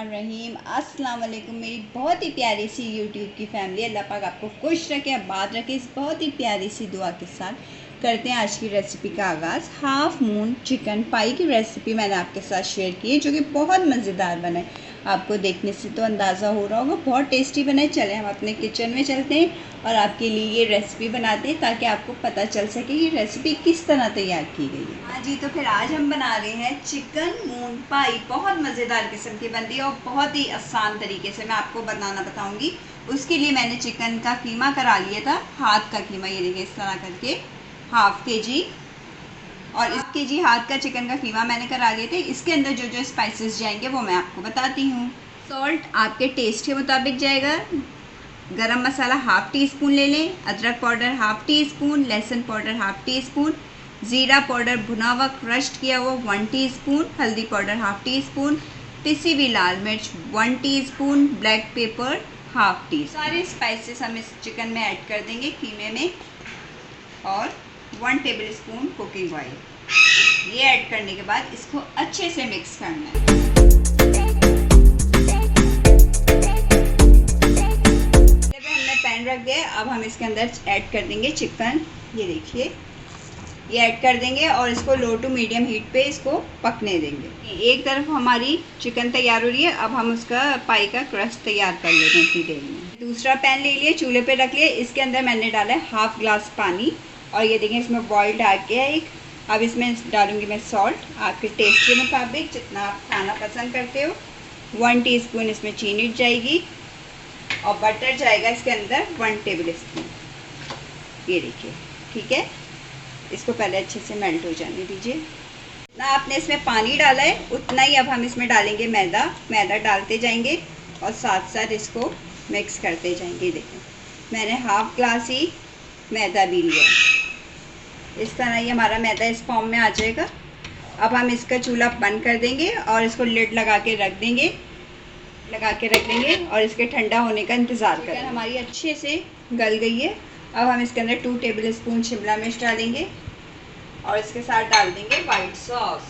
बिस्मिल्लाहिर्रहमानिर्रहीम। अस्सलाम वालेकुम मेरी बहुत ही प्यारी सी यूट्यूब की फैमिली। अल्लाह पाक आपको खुश रखे, आबाद रखे। इस बहुत ही प्यारी सी दुआ के साथ करते हैं आज की रेसिपी का आगाज़। हाफ़ मून चिकन पाई की रेसिपी मैंने आपके साथ शेयर की है, जो कि बहुत मज़ेदार बना है। आपको देखने से तो अंदाज़ा हो रहा होगा बहुत टेस्टी बना है। चलें हम अपने किचन में चलते हैं और आपके लिए ये रेसिपी बनाते हैं, ताकि आपको पता चल सके कि रेसिपी किस तरह तैयार की गई है। हाँ जी, तो फिर आज हम बना रहे हैं चिकन मून पाई। बहुत मज़ेदार किस्म की बनती है और बहुत ही आसान तरीके से मैं आपको बनाना बताऊंगी। उसके लिए मैंने चिकन का कीमा करा लिया था, हाथ का कीमा। ये देखिए इस तरह करके हाफ के जी और 1 केजी हाथ का चिकन का कीमा मैंने करा लिए थे। इसके अंदर जो जो स्पाइसेस जाएंगे वो मैं आपको बताती हूँ। सॉल्ट आपके टेस्ट के मुताबिक जाएगा। गरम मसाला हाफ़ टी स्पून ले लें, अदरक पाउडर हाफ़ टी स्पून, लहसुन पाउडर हाफ़ टी स्पून, ज़ीरा पाउडर भुना हुआ क्रश्ड किया हुआ 1 टीस्पून, हल्दी पाउडर हाफ़ टी स्पून, पिसी हुई लाल मिर्च 1 teaspoon, black pepper half T. सारे स्पाइसेस हम इस चिकन में ऐड कर देंगे कीमे में, और 1 टेबल स्पून कुकिंग ऑयल। ये ऐड करने के बाद इसको अच्छे से मिक्स करना है। पैन रख दिया। अब हम इसके अंदर ऐड कर देंगे चिकन। ये देखिए ये ऐड कर देंगे और इसको लो टू मीडियम हीट पे इसको पकने देंगे। एक तरफ हमारी चिकन तैयार हो रही है, अब हम उसका पाई का क्रस्ट तैयार कर लेते हैं इतनी देर में। दूसरा पैन ले लिए, चूल्हे पे रख लिए। इसके अंदर मैंने डाला है हाफ ग्लास पानी, और ये देखिए इसमें बॉइल्ड आ गया है एक। अब इसमें डालूंगी मैं सॉल्ट आपके टेस्ट के मुताबिक, जितना आप खाना पसंद करते हो। 1 टीस्पून इसमें चीनी जाएगी, और बटर जाएगा इसके अंदर 1 टेबल स्पून। ये देखिए ठीक है, इसको पहले अच्छे से मेल्ट हो जाने दीजिए। ना आपने इसमें पानी डाला है उतना ही अब हम इसमें डालेंगे मैदा। मैदा डालते जाएंगे और साथ साथ इसको मिक्स करते जाएंगे। देखिए मैंने हाफ ग्लास ही मैदा भी लिया। इस तरह ही हमारा मैदा इस फॉर्म में आ जाएगा। अब हम इसका चूल्हा बंद कर देंगे और इसको लिड लगा के रख देंगे और इसके ठंडा होने का इंतज़ार करें। हमारी अच्छे से गल गई है। अब हम इसके अंदर 2 टेबल स्पून शिमला मिर्च डालेंगे, और इसके साथ डाल देंगे white sauce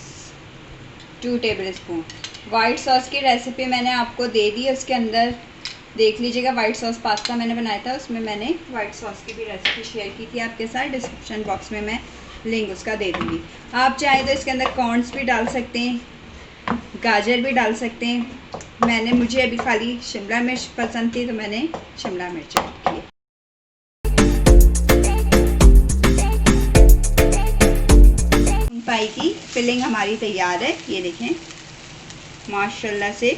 2 table spoon. White sauce की रेसिपी मैंने आपको दे दी है, उसके अंदर देख लीजिएगा। वाइट सॉस पास्ता मैंने बनाया था, उसमें मैंने वाइट सॉस की भी रेसिपी शेयर की थी आपके साथ। डिस्क्रिप्शन बॉक्स में मैं लिंक उसका दे दूँगी। आप चाहें तो इसके अंदर कॉर्न्स भी डाल सकते हैं, गाजर भी डाल सकते हैं। मुझे अभी खाली शिमला मिर्च पसंद थी, तो मैंने शिमला मिर्च ऐड की। पाई की फिलिंग हमारी तैयार है। ये देखें माशाल्लाह से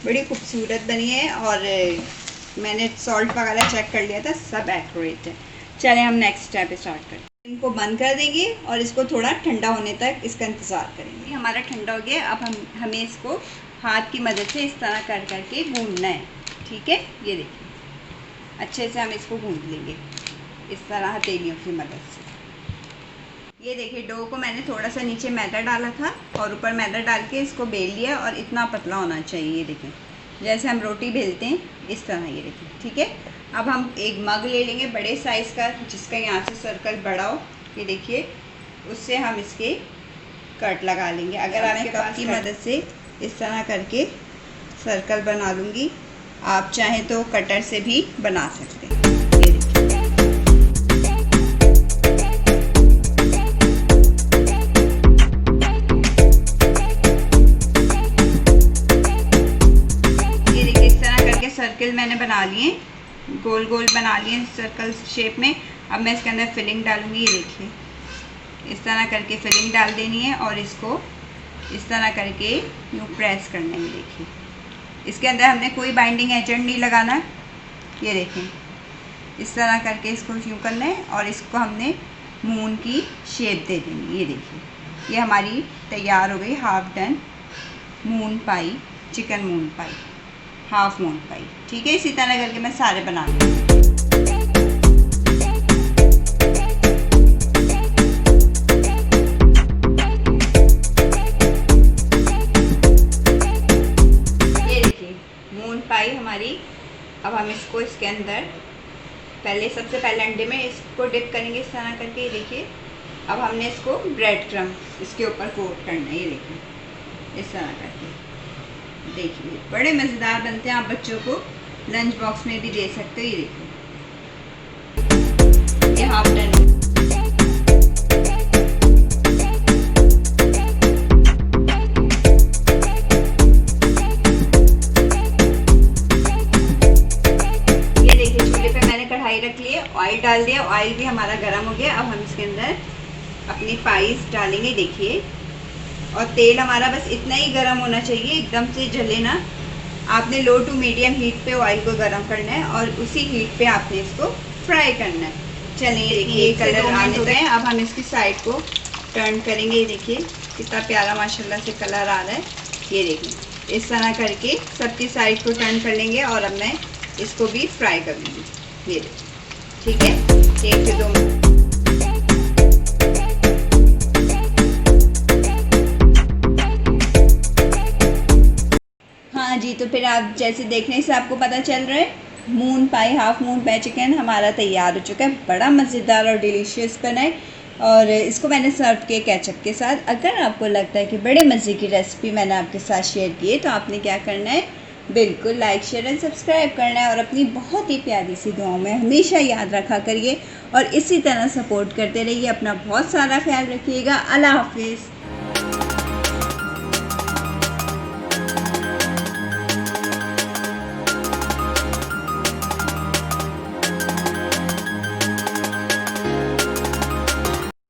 बड़ी खूबसूरत बनी है, और मैंने सॉल्ट वगैरह चेक कर लिया था, सब एक्यूरेट है। चलें हम नेक्स्ट स्टेप स्टार्ट करें। इनको बंद कर देंगे और इसको थोड़ा ठंडा होने तक इसका इंतज़ार करेंगे। हमारा ठंडा हो गया। अब हमें इसको हाथ की मदद से इस तरह कर करके गूंदना है। ठीक है, ये देखिए अच्छे से हम इसको गूंद लेंगे इस तरह हथेलियों की मदद से। ये देखिए डो को मैंने थोड़ा सा नीचे मैदा डाला था और ऊपर मैदा डाल के इसको बेल लिया, और इतना पतला होना चाहिए। ये देखें जैसे हम रोटी बेलते हैं इस तरह। ये देखें ठीक है। अब हम एक मग ले लेंगे बड़े साइज़ का, जिसका यहाँ से सर्कल बड़ा हो। ये देखिए उससे हम इसके कट लगा लेंगे। अगर आपके कप की मदद से इस तरह करके सर्कल बना लूँगी, आप चाहें तो कटर से भी बना सकते हैं। सर्कल मैंने बना लिए, गोल गोल बना लिए सर्कल शेप में। अब मैं इसके अंदर फिलिंग डालूंगी। ये देखिए इस तरह करके फिलिंग डाल देनी है, और इसको इस तरह करके यूँ प्रेस करना है। ये देखिए इसके अंदर हमने कोई बाइंडिंग एजेंट नहीं लगाना। ये देखें इस तरह करके इसको यूँ करना है, और इसको हमने मून की शेप दे देनी। ये देखिए ये हमारी तैयार हो गई हाफ डन मून पाई, चिकन मून पाई, हाफ मून पाई। ठीक है, इसी तरह करके मैं सारे बना लूँगी। ये देखिए मून पाई हमारी। अब हम इसको इसके अंदर सबसे पहले अंडे में इसको डिप करेंगे इस तरह करके। ये देखिए अब हमने इसको ब्रेड क्रम्ब इसके ऊपर कोट करना है। ये देखिए इस तरह करके देखिए बड़े मज़ेदार बनते हैं, आप बच्चों को लंच बॉक्स में भी दे सकते हो। ये देखिए ये हाफ डन। ये देखिए चूल्हे पे मैंने कढ़ाई रख ली है, ऑयल डाल दिया, ऑयल भी हमारा गर्म हो गया। अब हम इसके अंदर अपनी पाइस डालेंगे। देखिए और तेल हमारा बस इतना ही गर्म होना चाहिए, एकदम से जले ना। आपने लो टू मीडियम हीट पे ऑयल को गर्म करना है और उसी हीट पे आपने इसको फ्राई करना है। चलिए देखिए ये कलर आने हो गए। अब हम इसकी साइड को टर्न करेंगे। ये देखिए कितना प्यारा माशाल्लाह से कलर आ रहा है। ये देखिए इस तरह करके सबकी साइड को टर्न कर लेंगे और अब मैं इसको भी फ्राई कर लूँगी। ये देखिए ठीक है, 1 से 2 मिनट। हाँ जी, तो फिर आप जैसे देखने से आपको पता चल रहा है मून पाई, हाफ मून पाई चिकन हमारा तैयार हो चुका है। बड़ा मज़ेदार और डिलीशियस बना है और इसको मैंने सर्व किया केचप के साथ। अगर आपको लगता है कि बड़े मज़े की रेसिपी मैंने आपके साथ शेयर की है तो आपने क्या करना है, बिल्कुल लाइक शेयर एंड सब्सक्राइब करना है और अपनी बहुत ही प्यारी सी दुआओं में हमेशा याद रखा करिए और इसी तरह सपोर्ट करते रहिए। अपना बहुत सारा ख्याल रखिएगा। अल्लाह हाफिज़।